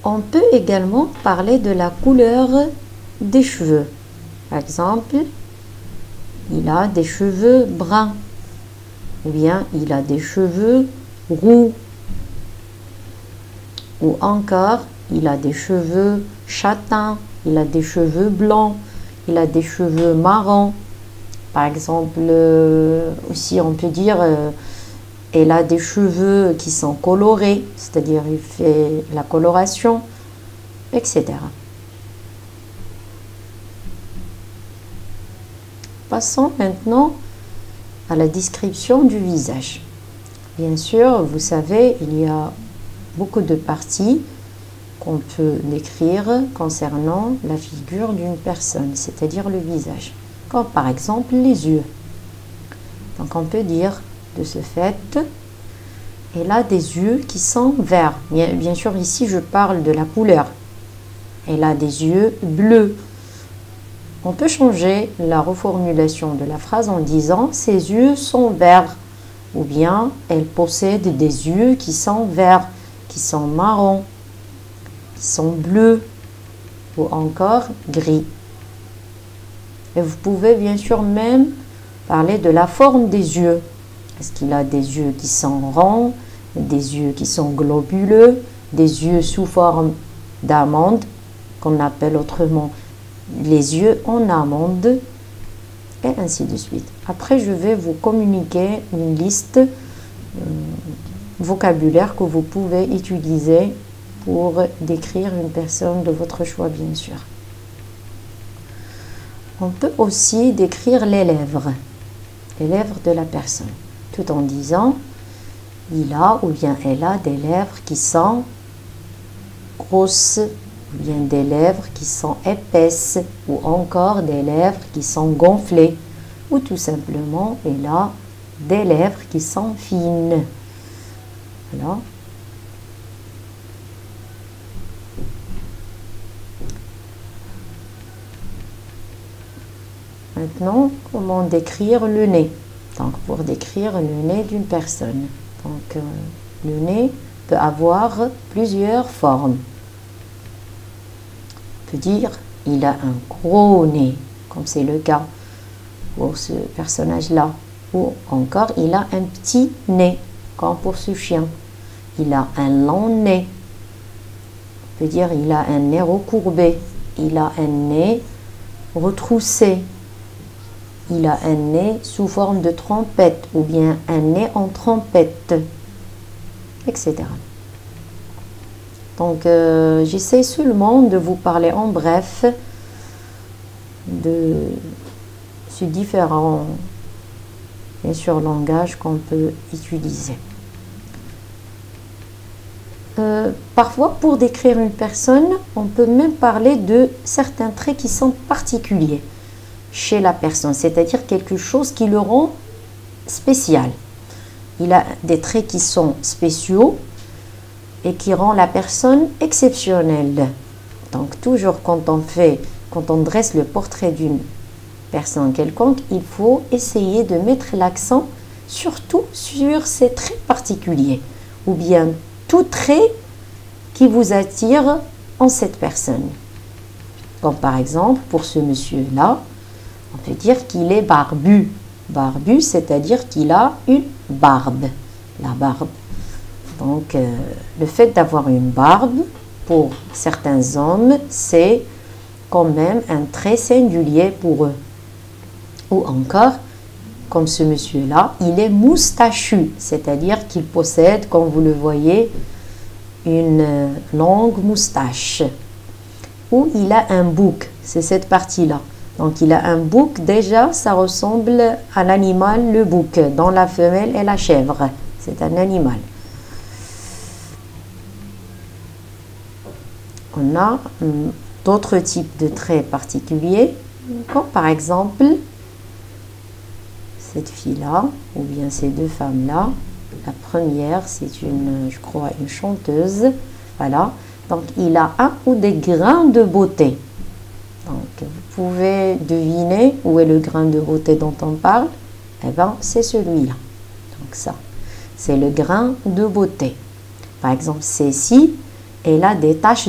On peut également parler de la couleur des cheveux. Par exemple, il a des cheveux bruns ou bien il a des cheveux roux ou encore il a des cheveux châtains, il a des cheveux blancs, il a des cheveux marrons. Par exemple, aussi on peut dire elle a des cheveux qui sont colorés, c'est-à-dire il fait la coloration, etc. Passons maintenant à la description du visage. Bien sûr, vous savez, il y a beaucoup de parties qu'on peut décrire concernant la figure d'une personne, c'est-à-dire le visage, comme par exemple les yeux. Donc on peut dire de ce fait, elle a des yeux qui sont verts. Bien sûr, ici je parle de la couleur. Elle a des yeux bleus. On peut changer la reformulation de la phrase en disant ses yeux sont verts ou bien elle possède des yeux qui sont verts, qui sont marrons, qui sont bleus ou encore gris. Et vous pouvez bien sûr même parler de la forme des yeux. Est-ce qu'il a des yeux qui sont ronds, des yeux qui sont globuleux, des yeux sous forme d'amande, qu'on appelle autrement les yeux en amande, et ainsi de suite. Après, je vais vous communiquer une liste vocabulaire que vous pouvez utiliser pour décrire une personne de votre choix, bien sûr. On peut aussi décrire les lèvres de la personne, tout en disant il a ou bien elle a des lèvres qui sont grosses, ou bien des lèvres qui sont épaisses, ou encore des lèvres qui sont gonflées, ou tout simplement elle a des lèvres qui sont fines. Voilà. Maintenant, comment décrire le nez? Donc, pour décrire le nez d'une personne. Donc, le nez peut avoir plusieurs formes. On peut dire il a un gros nez, comme c'est le cas pour ce personnage-là. Ou encore, il a un petit nez, comme pour ce chien. Il a un long nez. On peut dire il a un nez recourbé. Il a un nez retroussé. Il a un nez sous forme de trompette ou bien un nez en trompette, etc. Donc, j'essaie seulement de vous parler en bref de ces différents, bien sûr, langages qu'on peut utiliser. Parfois, pour décrire une personne, on peut même parler de certains traits qui sont particuliers chez la personne, c'est-à-dire quelque chose qui le rend spécial. Il a des traits qui sont spéciaux et qui rend la personne exceptionnelle. Donc toujours quand on dresse le portrait d'une personne quelconque, il faut essayer de mettre l'accent surtout sur ces traits particuliers ou bien tout trait qui vous attire en cette personne. Comme par exemple pour ce monsieur-là, on peut dire qu'il est barbu. Barbu, c'est-à-dire qu'il a une barbe. La barbe. Donc, le fait d'avoir une barbe, pour certains hommes, c'est quand même un trait singulier pour eux. Ou encore, comme ce monsieur-là, il est moustachu, c'est-à-dire qu'il possède, comme vous le voyez, une longue moustache. Ou il a un bouc, c'est cette partie-là. Donc, il a un bouc, déjà, ça ressemble à l'animal, le bouc, dont la femelle est la chèvre. C'est un animal. On a d'autres types de traits particuliers, comme par exemple, cette fille-là, ou bien ces deux femmes-là. La première, c'est une, je crois, une chanteuse. Voilà. Donc, il a un ou des grains de beauté. Donc, vous pouvez deviner où est le grain de beauté dont on parle. Eh bien, c'est celui-là. Donc, ça, c'est le grain de beauté. Par exemple, celle-ci, elle a des taches